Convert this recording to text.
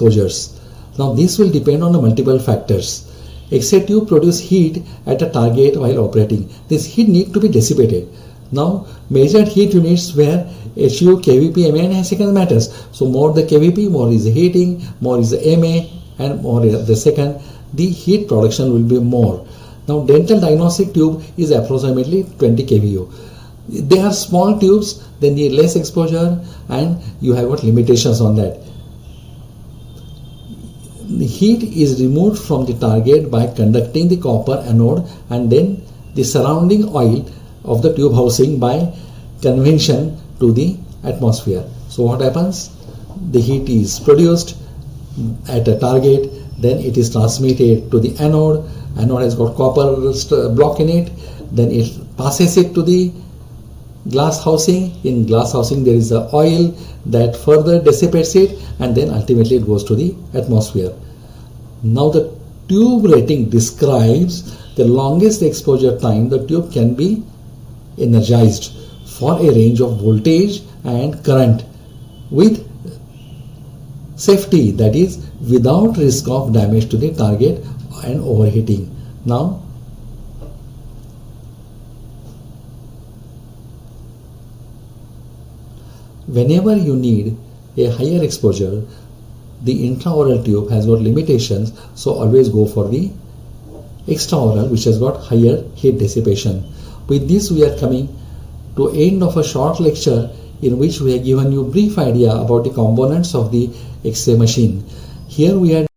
exposures. Now this will depend on the multiple factors. X-ray tube produce heat at a target while operating. This heat need to be dissipated. Now measured heat units where HU, kVp, MA and second matters. So more the kVp, more is the heating, more is the MA and more the second, the heat production will be more. Now dental diagnostic tube is approximately 20 kVU. They are small tubes, they need less exposure and you have got limitations on that. The heat is removed from the target by conducting the copper anode and then the surrounding oil of the tube housing by convection to the atmosphere. So what happens? The heat is produced at a target, then it is transmitted to the anode. Anode has got copper block in it, then it passes it to the glass housing. In glass housing there is the oil that further dissipates it and then ultimately it goes to the atmosphere. Now the tube rating describes the longest exposure time the tube can be energized for a range of voltage and current with safety, that is without risk of damage to the target and overheating. Now whenever you need a higher exposure, the intraoral tube has got limitations, so always go for the extraoral which has got higher heat dissipation. With this we are coming to end of a short lecture in which we have given you brief idea about the components of the X-ray machine. Here we are